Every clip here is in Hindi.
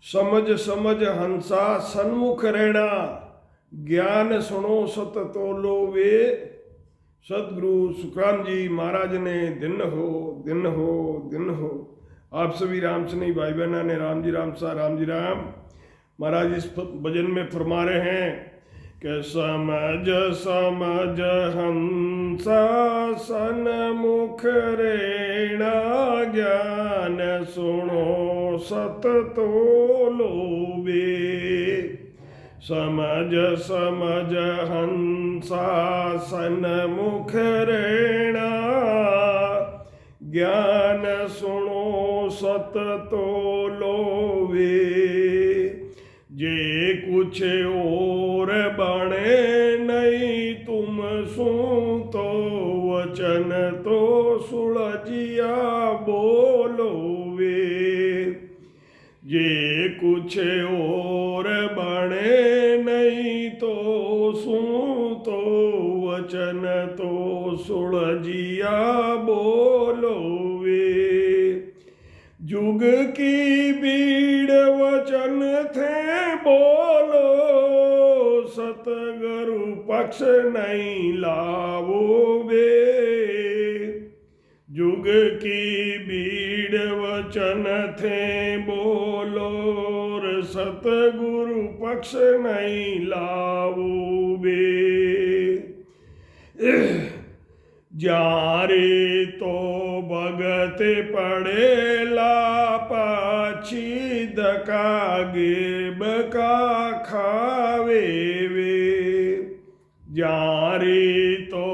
समझ समझ हंसा सन्मुख रहना, ज्ञान सुनो सत तोलो वे। सदगुरु सुखराम जी महाराज ने दिन हो दिन हो दिन हो। आप सभी राम स्नेही भाई बहना ने राम जी राम सा राम जी राम। महाराज इस भजन में फरमा रहे हैं कि समझ समझ हंसा सन्मुख रेणा, ज्ञान सुनो सत तोलो वे। समझ समझ हंसा सन्मुख रेणा, ज्ञान सुनो सत तोलो वे। जे कुछ और बने नहीं तुम सू, तो वचन तो सुलझिया बोलो वे। जे कुछ और बने नहीं तो सू, तो वचन तो सुलझिया बोलो वे। जुग की बीड़ वचन थे बोलो, सतगुरु पक्ष नहीं लावो वे। जुग की बीड़ वचन थे बोलो, सतगुरु पक्ष नहीं लावो वे। जारे तो भगत पड़ेला पाछी, दका गेब का खावे वे। जारे तो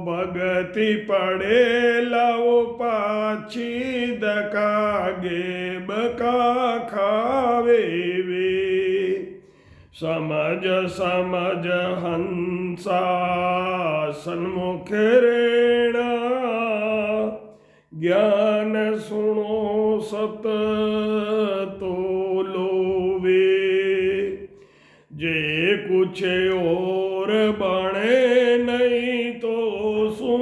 भगति पड़ेला वो पाछी, दका गेब का खावे वे। समझ समझ हंसा सन्मुख रेणा, ज्ञान सुनो सत तोलो वे। जे कुछ और बने नहीं तो सू,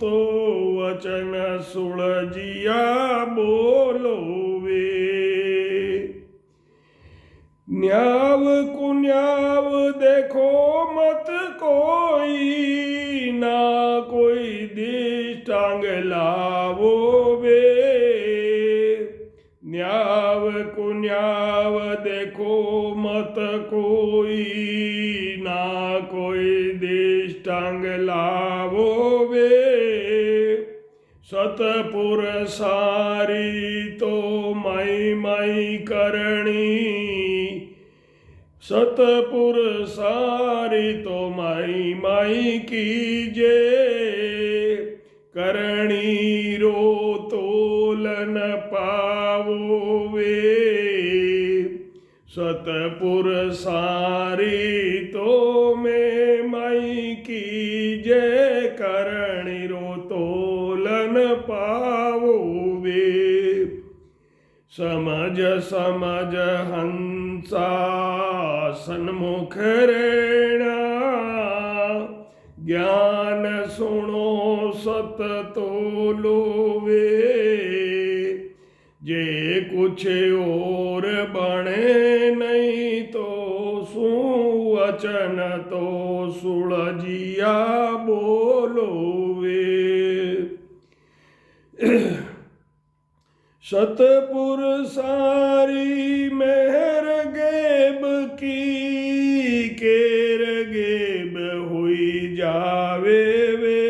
तो वचन सुलझिया बोलो वे। न्याव कुन्याव देखो मत कोई, ना कोई दृष्टांग लावो वे। न्याव कुन्याव देखो मत कोई, ना कोई दृष्टांग लावो वे। सतपुर सारी तो मई मई करणी, सतपुर सारी तो मई मई कीजे। करणी रो तोलन पावो वे। सतपुर सारी तो में मई कीजे, करणी रो तोलन पावो वे। समझ समझ हंसा सन्मुख रेणा, ज्ञान सुनो सत तोलो वे। जे कुछ और बने नहीं तो सू, वचन तो सुलझिया बोलो वे। सतपुर सारी मेहर गेब की, केर गेब हुई जावे वे।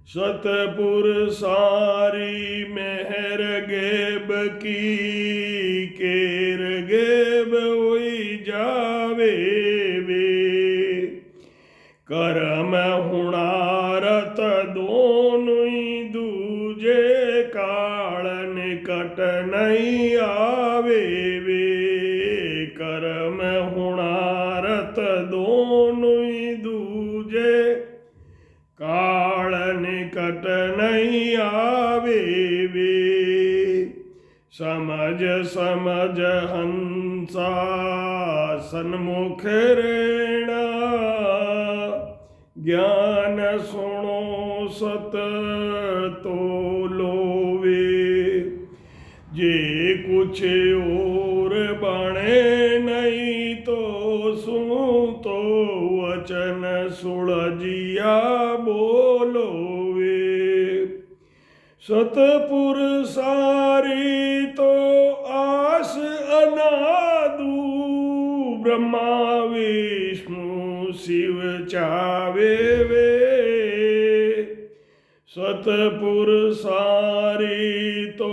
सतपुर सारी मेहर गेब की, केर गेब हुई जावे वे। करम हुणारत दोनों दूजे, काल निकट नहीं आवे वे। करम हुणारत दोनों दूजे, काल निकट नहीं आवे वे। समझ समझ हंसा सन्मुख रेणा, ज्ञान सुनो सत तोलो वे। जे कुछ कुछ और बने नहीं तो सुन तो वचन सुलझिया बोलो वे। सतपुर सारी तो आस अनादु ब्रह्मा विष्णु शिव चावे वे। सतपुर सारी तो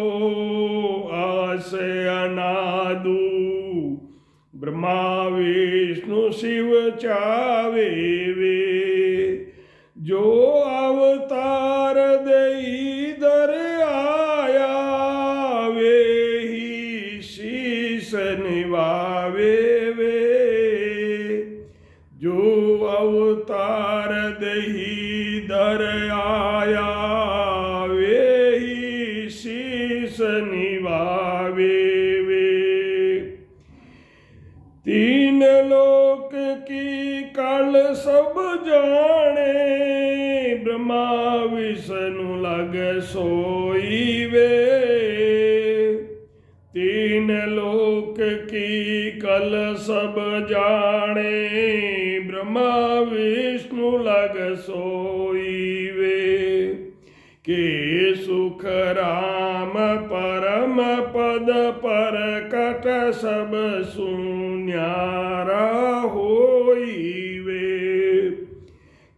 आस अनादु ब्रह्मा विष्णु शिव चावे वे। जो अवतार देई दर आया वे ही शीस निभावे वे। जो अवतार देई दर आया वे ही शीस निभावे वे। तीन लोक की काल सब जाने ब्रह्मा विष्णु लग सोई वे। तीन लोक की कल सब जाने ब्रह्मा विष्णु लग सोई वे। के सुख राम परम पद पर कट सब सुन्यारा होई वे।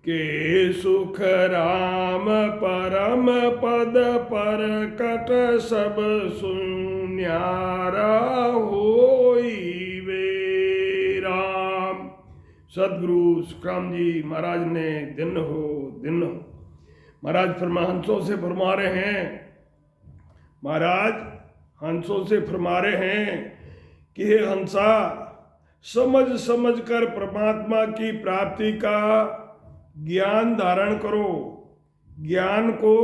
के सुख राम परम पद पर कट सब सुन्यारा होई वे। राम सदगुरु सुखराम जी महाराज ने दिन हो। महाराज हंसों से फरमा रहे हैं। महाराज हंसों से फरमा रहे हैं कि हे हंसा, समझ समझ कर परमात्मा की प्राप्ति का ज्ञान धारण करो। ज्ञान को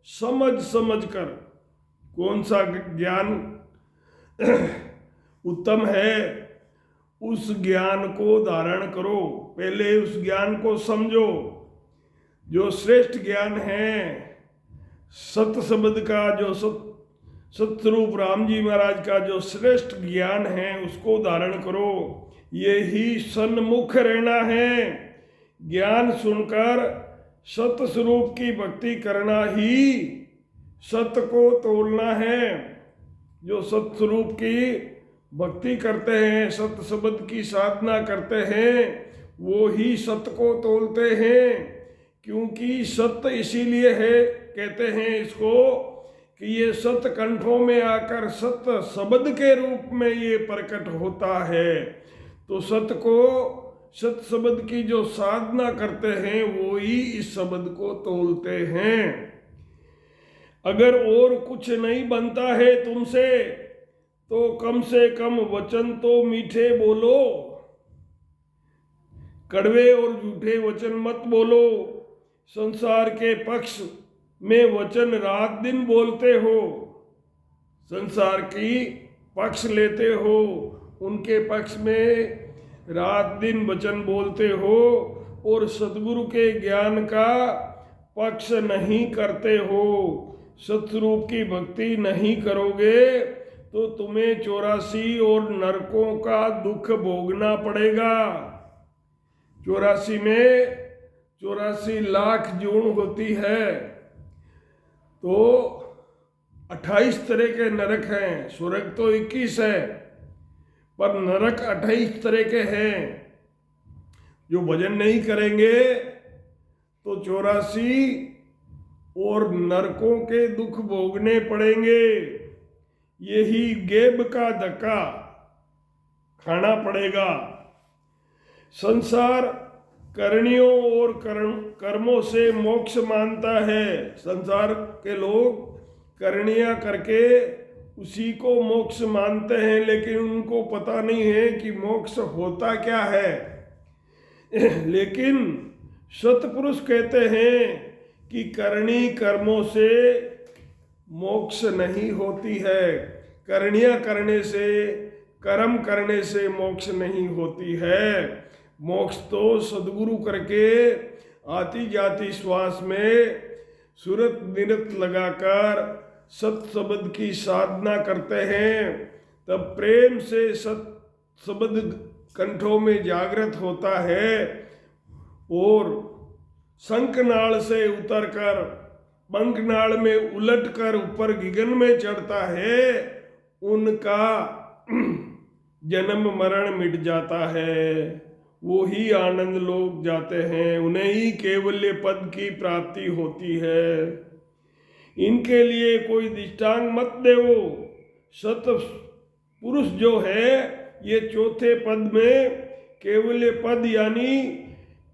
समझ समझ कर, कौन सा ज्ञान उत्तम है उस ज्ञान को धारण करो। पहले उस ज्ञान को समझो जो श्रेष्ठ ज्ञान है। सत शब्द का जो सतरूप राम जी महाराज का जो श्रेष्ठ ज्ञान है उसको धारण करो। ये ही सन्मुख रहना है। ज्ञान सुनकर सत स्वरूप की भक्ति करना ही सत को तोलना है। जो सत स्वरूप की भक्ति करते हैं, सत शब्द की साधना करते हैं, वो ही सत को तोलते हैं। क्योंकि सत्य इसीलिए है, कहते हैं इसको कि ये सत्य कंठों में आकर सत्य शब्द के रूप में ये प्रकट होता है। तो सत्य को, सत्य शब्द की जो साधना करते हैं वो ही इस शब्द को तोलते हैं। अगर और कुछ नहीं बनता है तुमसे तो कम से कम वचन तो मीठे बोलो। कड़वे और झूठे वचन मत बोलो। संसार के पक्ष में वचन रात दिन बोलते हो, संसार की पक्ष लेते हो, उनके पक्ष में रात दिन वचन बोलते हो और सद्गुरु के ज्ञान का पक्ष नहीं करते हो। सतरूप की भक्ति नहीं करोगे तो तुम्हें 84 और नरकों का दुख भोगना पड़ेगा। 84 में 84 लाख जून होती है तो 28 तरह के नरक हैं। स्वर्ग तो 21 है पर नरक 28 तरह के हैं। जो भजन नहीं करेंगे तो 84 और नरकों के दुख भोगने पड़ेंगे। यही गेब का धक्का खाना पड़ेगा। संसार करनियों और कर्मों से मोक्ष मानता है। संसार के लोग करनियां करके उसी को मोक्ष मानते हैं, लेकिन उनको पता नहीं है कि मोक्ष होता क्या है। लेकिन सतपुरुष कहते हैं कि करनी कर्मों से मोक्ष नहीं होती है। करनियां करने से, कर्म करने से मोक्ष नहीं होती है। मोक्ष तो सद्गुरु करके आती जाती श्वास में सुरत निरत लगाकर सत शब्द की साधना करते हैं तब प्रेम से सत शब्द कंठों में जागृत होता है और शंखनाल से उतरकर पंखनाल में उलटकर ऊपर गगन में चढ़ता है, उनका जन्म मरण मिट जाता है, वो ही आनंद लोग जाते हैं, उन्हें ही केवल्य पद की प्राप्ति होती है। इनके लिए कोई दृष्टांत मत देवो। सत पुरुष जो है ये चौथे पद में केवल्य पद यानी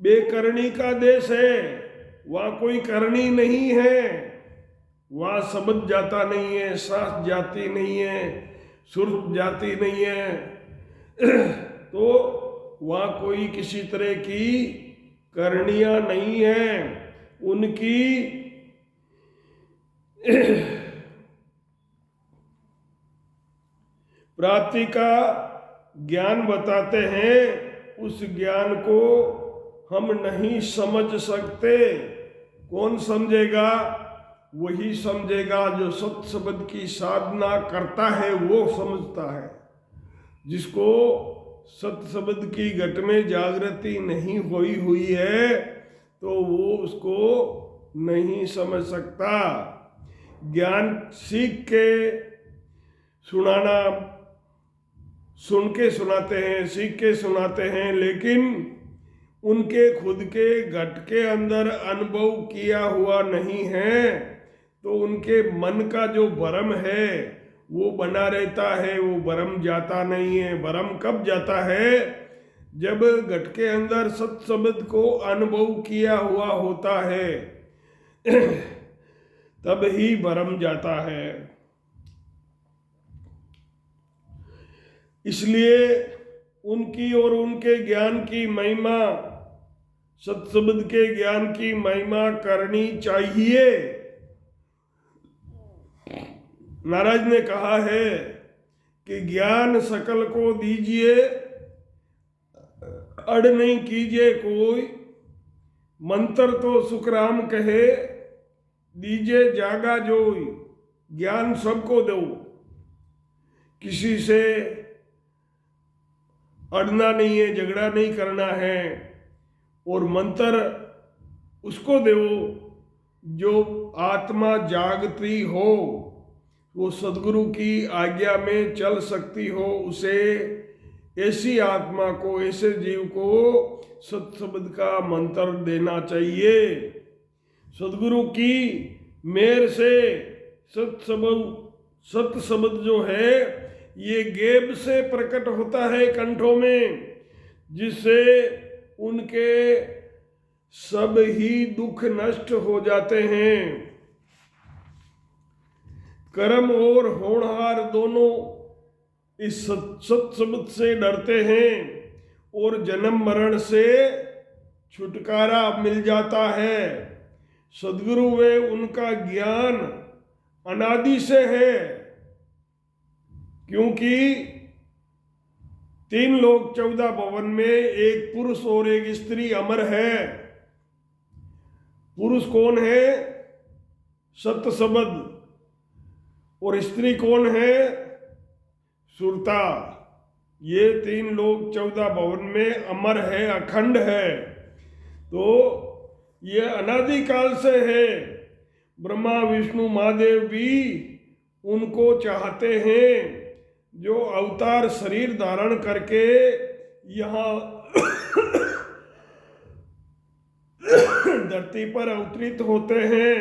बेकरणी का देश है, वहाँ कोई करणी नहीं है, वहाँ शब्द जाता नहीं है, सांस जाती नहीं है, सुर जाती नहीं है, तो वहाँ कोई किसी तरह की करणियाँ नहीं है। उनकी प्राप्ति का ज्ञान बताते हैं, उस ज्ञान को हम नहीं समझ सकते। कौन समझेगा? वही समझेगा जो सत शब्द की साधना करता है, वो समझता है। जिसको सत शब्द की घट में जागृति नहीं हुई है तो वो उसको नहीं समझ सकता। ज्ञान सीख के सुनाना, सुन के सुनाते हैं, सीख के सुनाते हैं, लेकिन उनके खुद के घट के अंदर अनुभव किया हुआ नहीं है, तो उनके मन का जो भ्रम है वो बना रहता है, वो भ्रम जाता नहीं है। भ्रम कब जाता है? जब घट के अंदर सत शब्द को अनुभव किया हुआ होता है तब ही भ्रम जाता है। इसलिए उनकी और उनके ज्ञान की महिमा, सत शब्द के ज्ञान की महिमा करनी चाहिए। महाराज ने कहा है कि ज्ञान सकल को दीजिए, अड़ नहीं कीजिए कोई, मंत्र तो सुखराम कहे, दीजिए जागा जोई। ज्ञान सबको दो, किसी से अड़ना नहीं है, झगड़ा नहीं करना है, और मंत्र उसको दो जो आत्मा जागती हो, वो सदगुरु की आज्ञा में चल सकती हो। उसे, ऐसी आत्मा को, ऐसे जीव को सत शब्द का मंत्र देना चाहिए। सदगुरु की मेहर से सत शब्द जो है ये गेब से प्रकट होता है कंठों में, जिससे उनके सब ही दुख नष्ट हो जाते हैं। कर्म और होनहार दोनों इस सत शब्द से डरते हैं और जन्म मरण से छुटकारा मिल जाता है। सदगुरु में उनका ज्ञान अनादि से है, क्योंकि 3 लोक 14 भवन में एक पुरुष और एक स्त्री अमर है। पुरुष कौन है? सत शब्द। और स्त्री कौन है? सुरता। ये 3 लोक 14 भवन में अमर है, अखंड है। तो ये अनादिकाल से है। ब्रह्मा विष्णु महादेव भी उनको चाहते हैं, जो अवतार शरीर धारण करके यहाँ धरती पर अवतरित होते हैं।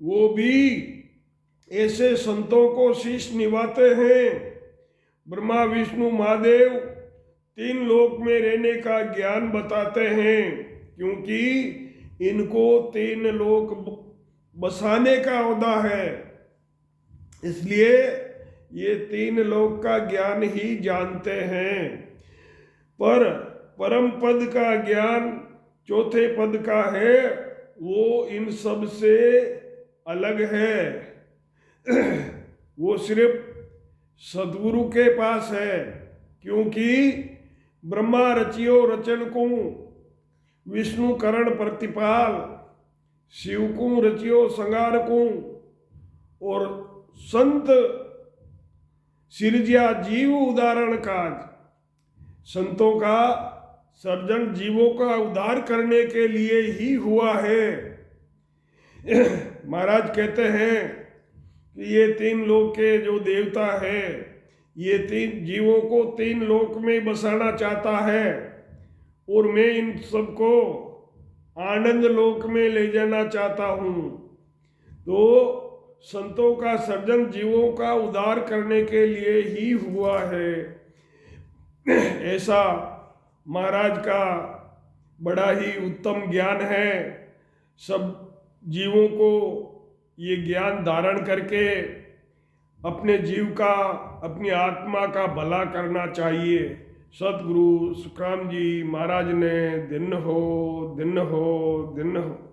वो भी ऐसे संतों को शीश निभाते हैं। ब्रह्मा विष्णु महादेव 3 लोक में रहने का ज्ञान बताते हैं, क्योंकि इनको 3 लोक बसाने का औदा है। इसलिए ये 3 लोक का ज्ञान ही जानते हैं। पर परम पद का ज्ञान चौथे पद का है, वो इन सब से अलग है। वो सिर्फ सदगुरु के पास है, क्योंकि ब्रह्मा रचियो रचन को, विष्णु करण प्रतिपाल, शिव को रचियो संगार को, और संत सिरजिया जीव उदाहरण काज। संतों का सर्जन जीवों का उद्धार करने के लिए ही हुआ है। महाराज कहते हैं कि ये तीन लोक के जो देवता है, ये तीन जीवों को तीन लोक में बसाना चाहता है, और मैं इन सबको आनंद लोक में ले जाना चाहता हूँ। तो संतों का सर्जन जीवों का उद्धार करने के लिए ही हुआ है। ऐसा महाराज का बड़ा ही उत्तम ज्ञान है। सब जीवों को ये ज्ञान धारण करके अपने जीव का, अपनी आत्मा का भला करना चाहिए। सतगुरु सुखराम जी महाराज ने दिन हो दिन हो दिन हो।